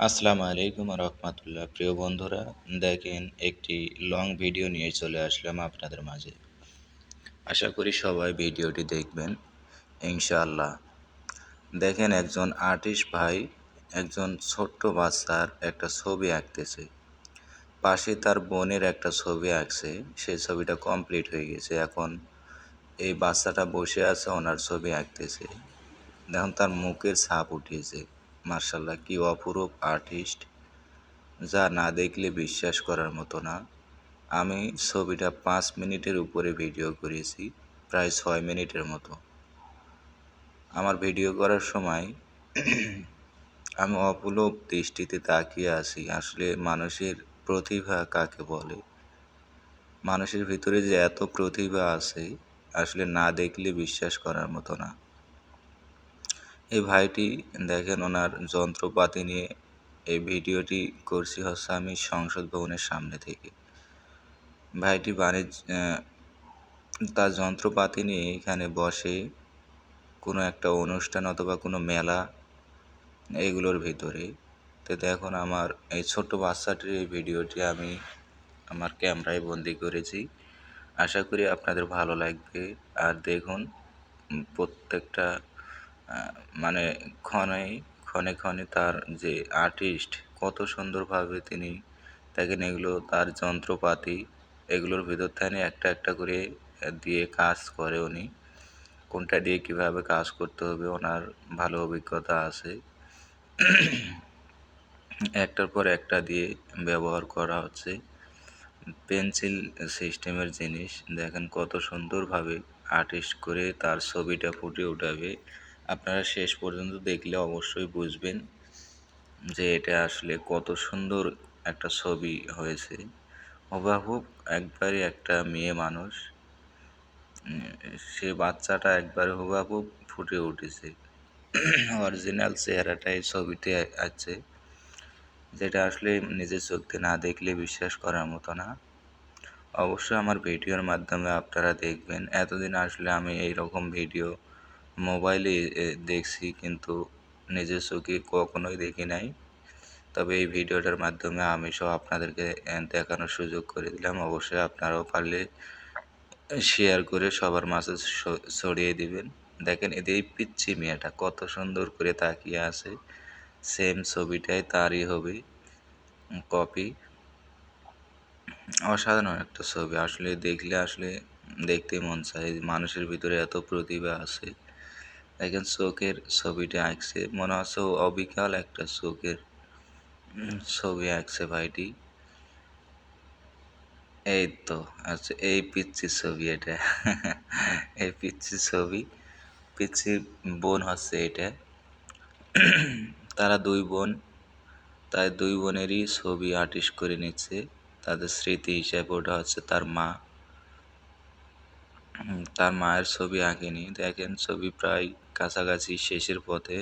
আসসালামু আলাইকুম রহমতুল্লাহ। প্রিয় বন্ধুরা, দেখেন একটি লং ভিডিও নিয়ে চলে আসলাম আপনাদের মাঝে। আশা করি সবাই ভিডিওটি দেখবেন ইনশাআল্লাহ। দেখেন একজন আর্টিস্ট ভাই একজন ছোট্ট বাচ্চার একটা ছবি আঁকতেছে। পাশে তার বোনের একটা ছবি আঁকছে, সেই ছবিটা কমপ্লিট হয়ে গেছে। এখন এই বাচ্চাটা বসে আছে, ওনার ছবি আঁকতেছে। দেখুন তার মুখের ছাপ উঠিয়েছে। মার্শাল্লাহ, কি অপরূপ আর্টিস্ট, যা না দেখলে বিশ্বাস করার মতো না। আমি ছবিটা 5 মিনিটের উপরে ভিডিও করেছি, প্রায় 6 মিনিটের মতো। আমার ভিডিও করার সময় আমি অপলক দৃষ্টিতে তাকিয়ে আছি। আসলে মানুষের প্রতিভা কাকে বলে, মানুষের ভিতরে যে এত প্রতিভা আছে, আসলে না দেখলে বিশ্বাস করার মতো না। এই ভাইটি দেখেন ওনার যন্ত্রপাতি নিয়ে এই ভিডিওটি করছি হচ্ছে আমি সংসদ ভবনের সামনে থেকে। ভাইটি তার যন্ত্রপাতি নিয়ে এখানে বসে কোনো একটা অনুষ্ঠান অথবা কোনো মেলা এগুলোর ভিতরে। তো দেখুন আমার এই ছোট্ট বাচ্চাটির এই ভিডিওটি আমি আমার ক্যামেরায় বন্দি করেছি। আশা করি আপনাদের ভালো লাগবে। আর দেখুন প্রত্যেকটা মানে ক্ষণে ক্ষণে ক্ষণে তার যে আর্টিস্ট কত সুন্দরভাবে তিনি দেখেন এগুলো তার যন্ত্রপাতি, এগুলোর ভিতর থেকে একটা একটা করে দিয়ে কাজ করে উনি। কোনটা দিয়ে কিভাবে কাজ করতে হবে ওনার ভালো অভিজ্ঞতা আছে। একটার পর একটা দিয়ে ব্যবহার করা হচ্ছে পেন্সিল সিস্টেমের জিনিস। দেখেন কত সুন্দরভাবে আর্টিস্ট করে তার ছবিটা ফুটে উঠাবে। আপনারা শেষ পর্যন্ত দেখলে অবশ্যই বুঝবেন যে এটা আসলে কত সুন্দর একটা ছবি হয়েছে। হুবাহুব একবারে একটা মেয়ে মানুষ, সে বাচ্চাটা একবারে হুবাহুব ফুটে উঠেছে। অরিজিনাল চেহারাটা এই ছবিতে আছে, যেটা আসলে নিজের চোখে না দেখলে বিশ্বাস করার মতো না। অবশ্যই আমার ভিডিওর মাধ্যমে আপনারা দেখবেন। এতদিন আসলে আমি এই রকম ভিডিও মোবাইলে দেখছি, কিন্তু নিজের চোখে কখনোই দেখি নাই। তবে এই ভিডিওটার মাধ্যমে আমি সব আপনাদেরকে দেখানোর সুযোগ করে দিলাম। অবশ্যই আপনারাও পারলে শেয়ার করে সবার মাঝে ছড়িয়ে দিবেন। দেখেন এই পিচ্চি মেয়েটা কত সুন্দর করে তাকিয়ে আছে, সেম ছবিটাই তারই হবে কপি। অসাধারণ একটা ছবি, আসলে দেখলে আসলে দেখতে মন চায়। মানুষের ভিতরে এত প্রতিভা আছে। দেখেন চোখের ছবিটা আঁকছে, মনে হচ্ছে অবিকল একটা চোখের ছবি আঁকছে ভাইটি। এই তো আচ্ছা, এই পিচ্ছি ছবি এটা। এই পিচ্ছি ছবি, পিচ্ছি বোন হচ্ছে এটা। তারা দুই বোন, তাই দুই বোনেরই ছবি আর্টিস্ট করে নিচ্ছে তাদের স্মৃতি হিসাবে। ওটা হচ্ছে তার মা, তার মায়ের ছবি আঁকেনি। দেখেন ছবি প্রায় কাছাকাছি শেষের পথে।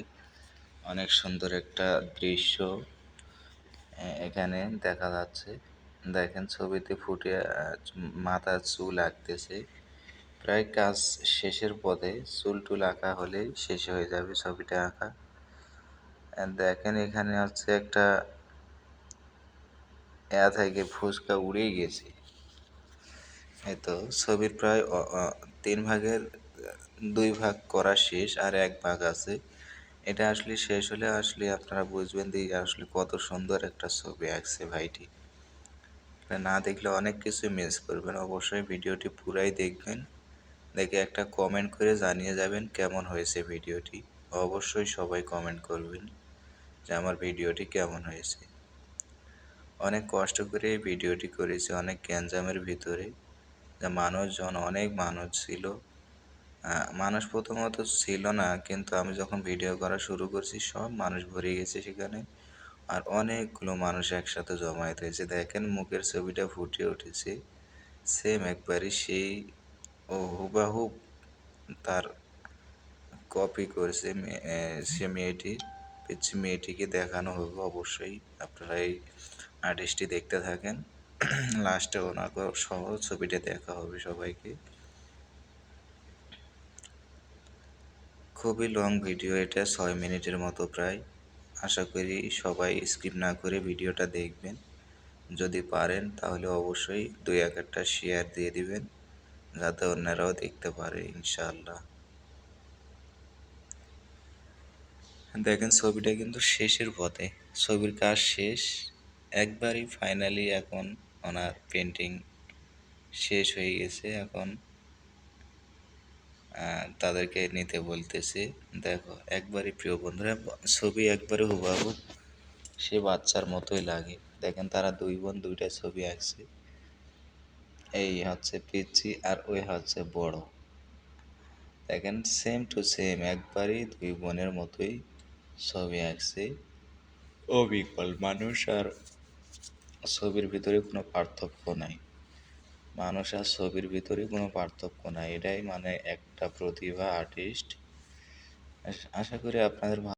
অনেক সুন্দর একটা দৃশ্য এখানে দেখা যাচ্ছে। দেখেন ছবিতে ফুটে মাথার চুল আঁকতেছে, প্রায় কাজ শেষের পথে। চুল টুল আঁকা হলেই শেষ হয়ে যাবে ছবিটা আঁকা। দেখেন এখানে হচ্ছে একটা থেকে ফুচকা উড়েই গেছে। এই তো ছবির প্রায় 3 ভাগের 2 ভাগ করা শেষ, আর 1 ভাগ আছে। এটা আসলে শেষ হলে আসলে আপনারা বুঝবেন যে আসলে কত সুন্দর একটা ছবি আঁকছে ভাইটি। এটা না দেখলে অনেক কিছু মিস করবেন। অবশ্যই ভিডিওটি পুরাই দেখবেন, দেখে একটা কমেন্ট করে জানিয়ে যাবেন কেমন হয়েছে ভিডিওটি। অবশ্যই সবাই কমেন্ট করবেন যে আমার ভিডিওটি কেমন হয়েছে। অনেক কষ্ট করে এই ভিডিওটি করেছি, অনেক গ্যাঞ্জামের ভিতরে। যা মানুষজন, অনেক মানুষ ছিল। মানুষ প্রথমত ছিল না, কিন্তু আমি যখন ভিডিও করা শুরু করছি সব মানুষ ভরে গেছে সেখানে। আর অনেকগুলো মানুষ একসাথে জমায়েত হয়েছে। দেখেন মুখের ছবিটা ফুটে উঠেছে সেম একবারই সেই, ও হুবাহুব তার কপি করেছে সে মেয়েটি। পিচ্ছি মেয়েটিকে দেখানো হবে অবশ্যই। আপনারা এই আর্টিস্টটি দেখতে থাকেন, লাস্টে ওনাকে সহ ছবিটা দেখা হবে সবাইকে। খুবই লং ভিডিও এটা, 6 মিনিটের মতো প্রায়। আশা করি সবাই স্কিপ না করে ভিডিওটা দেখবেন। যদি পারেন তাহলে অবশ্যই 2-1টা শেয়ার দিয়ে দিবেন, যাতে অন্যরাও দেখতে পারে ইনশাআল্লাহ। দেখেন ছবিটা কিন্তু শেষের পথে, ছবির কাজ শেষ একবারই, ফাইনালি এখন ওনার পেন্টিং শেষ হয়ে গেছে। এখন তাদেরকে নিতে বলতেছে। দেখো একবারই প্রিয় বন্ধুরা, ছবি একবারে হুবহু সে বাচ্চার মতোই লাগে। দেখেন তারা 2 বোন 2টা ছবি আঁকছে। এই হচ্ছে পিচ্চি আর ওই হচ্ছে বড়। দেখেন সেম টু সেম একবারই 2 বোনের মতোই ছবি আঁকছে। অবিকল মানুষ আর ছবির ভিতরে কোনো পার্থক্য নাই। মানুষ আর ছবির ভিতরে কোনো পার্থক্য নাই। এটাই মানে একটা প্রতিভা আর্টিস্ট। আশা করি আপনাদের